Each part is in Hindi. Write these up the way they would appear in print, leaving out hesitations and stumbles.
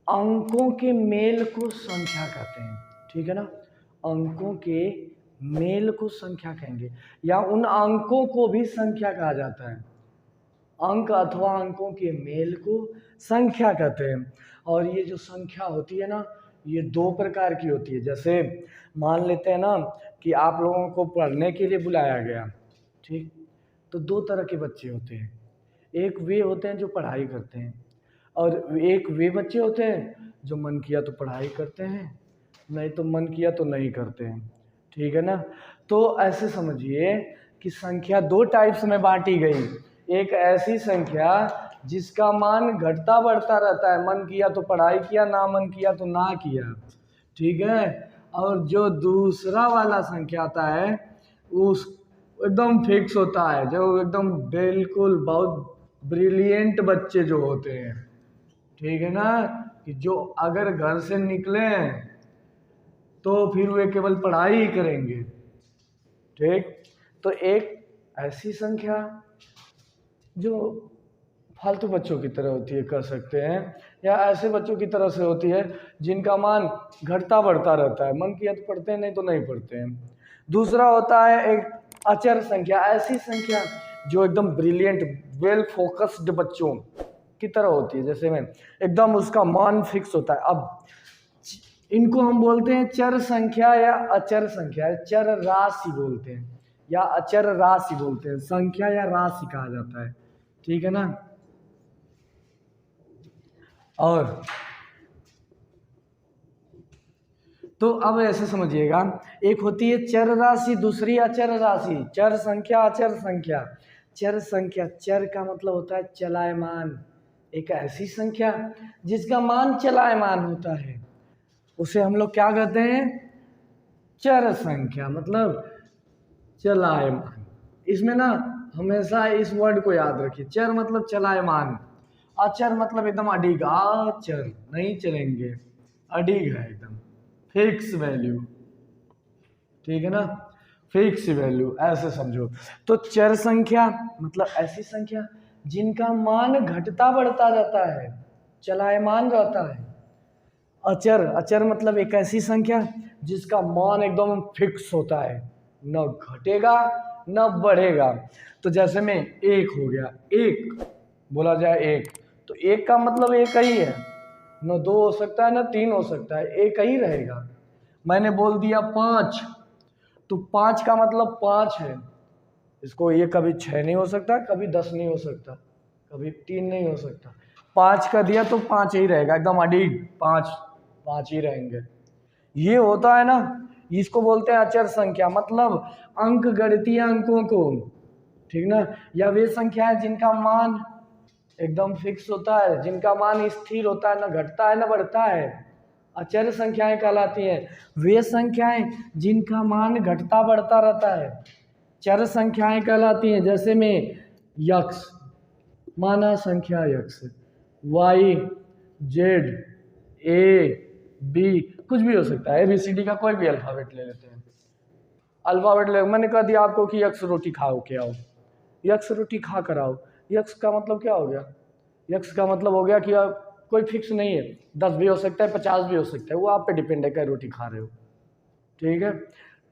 अंकों के मेल को संख्या कहते हैं, ठीक है ना। अंकों के मेल को संख्या कहेंगे, या उन अंकों को भी संख्या कहा जाता है। अंक अथवा अंकों के मेल को संख्या कहते हैं। और ये जो संख्या होती है ना, ये दो प्रकार की होती है। जैसे मान लेते हैं ना कि आप लोगों को पढ़ने के लिए बुलाया गया, ठीक, तो दो तरह के बच्चे होते हैं। एक वे होते हैं जो पढ़ाई करते हैं, और एक वे बच्चे होते हैं जो मन किया तो पढ़ाई करते हैं, नहीं तो मन किया तो नहीं करते हैं, ठीक है ना। तो ऐसे समझिए कि संख्या दो टाइप्स में बांटी गई। एक ऐसी संख्या जिसका मान घटता बढ़ता रहता है, मन किया तो पढ़ाई किया, ना मन किया तो ना किया, ठीक है। और जो दूसरा वाला संख्या आता है उस एकदम फिक्स होता है, जो एकदम बिल्कुल बहुत ब्रिलियंट बच्चे जो होते हैं, ठीक है ना, कि जो अगर घर से निकले तो फिर वे केवल पढ़ाई ही करेंगे, ठीक। तो एक ऐसी संख्या जो फालतू बच्चों की तरह होती है, कह सकते हैं, या ऐसे बच्चों की तरह से होती है जिनका मान घटता बढ़ता रहता है, मन किया तो पढ़ते हैं, नहीं तो नहीं पढ़ते हैं। दूसरा होता है एक अचर संख्या, ऐसी संख्या जो एकदम ब्रिलियंट वेल फोकस्ड बच्चों की तरह होती है, जैसे में एकदम उसका मान फिक्स होता है। अब इनको हम बोलते हैं चर संख्या या अचर संख्या, चर राशि बोलते हैं या अचर राशि बोलते हैं, संख्या या राशि कहा जाता है, ठीक है ना। और तो अब ऐसे समझिएगा, एक होती है चर राशि, दूसरी अचर राशि। चर संख्या, अचर संख्या। चर संख्या, चर का मतलब होता है चलायमान, एक ऐसी संख्या जिसका मान चलायमान होता है, उसे हम लोग क्या कहते हैं, चर संख्या, मतलब चलायमान। इसमें ना हमेशा इस वर्ड को याद रखिए, चर मतलब चलायमान, अचर मतलब एकदम अडिग, अचर नहीं चलेंगे, अडिग है एकदम फिक्स वैल्यू, ठीक है ना, फिक्स वैल्यू, ऐसे समझो। तो चर संख्या मतलब ऐसी संख्या जिनका मान घटता बढ़ता रहता है, चलायमान रहता है। अचर, अचर मतलब एक ऐसी संख्या जिसका मान एकदम फिक्स होता है, न घटेगा न बढ़ेगा। तो जैसे में एक हो गया, एक बोला जाए एक, तो एक का मतलब एक ही है, न दो हो सकता है न तीन हो सकता है, एक ही रहेगा। मैंने बोल दिया पाँच, तो पाँच का मतलब पाँच है, इसको ये कभी 6 नहीं हो सकता, कभी 10 नहीं हो सकता, कभी 3 नहीं हो सकता। 5 का दिया तो 5 ही रहेगा, एकदम अडिग, 5 5 ही रहेंगे। ये होता है ना, इसको बोलते हैं अचर संख्या, मतलब अंक गणितीय अंकों को, ठीक ना, या वे संख्या है जिनका मान एकदम फिक्स होता है, जिनका मान स्थिर होता है, ना घटता है ना बढ़ता है, अचर संख्याएं कहलाती हैं। वे संख्याएं जिनका मान घटता बढ़ता रहता है चर संख्याएं कहलाती हैं। जैसे में यक्स, माना संख्या यक्स, वाई, जेड, ए, बी, कुछ भी हो सकता है, ABCD का कोई भी अल्फाबेट ले लेते हैं, अल्फाबेट ले, मैंने कह दिया आपको कि यक्स रोटी खाओ के आओ, यक्स रोटी खा कर आओ, यक्स का मतलब क्या हो गया, यक्स का मतलब हो गया कि कोई फिक्स नहीं है, 10 भी हो सकता है, 50 भी हो सकता है, वो आप पे डिपेंड है क्या रोटी खा रहे हो, ठीक है।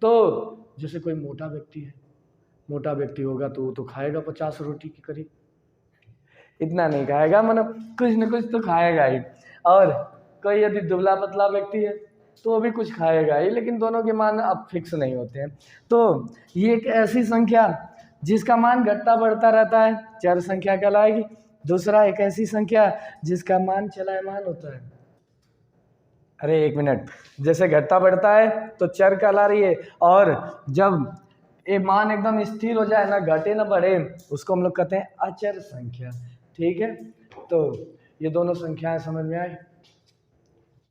तो जैसे कोई मोटा व्यक्ति है, मोटा व्यक्ति होगा तो वो तो खाएगा 50 रोटी के करीब, इतना नहीं खाएगा, मतलब कुछ न कुछ तो खाएगा ही। और कोई यदि दुबला पतला व्यक्ति है तो वो भी कुछ खाएगा ही, लेकिन दोनों के मान अब फिक्स नहीं होते हैं। तो ये एक ऐसी संख्या जिसका मान घटता बढ़ता रहता है, चर संख्या कहलाएगी। दूसरा एक ऐसी संख्या जिसका मान चलायमान होता है, अरे एक मिनट, जैसे घटता बढ़ता है तो चर कहला रही है, और जब ये मान एकदम स्थिर हो जाए, ना घटे ना बढ़े, उसको हम लोग कहते हैं अचर संख्या, ठीक है। तो ये दोनों संख्याएं समझ में आई।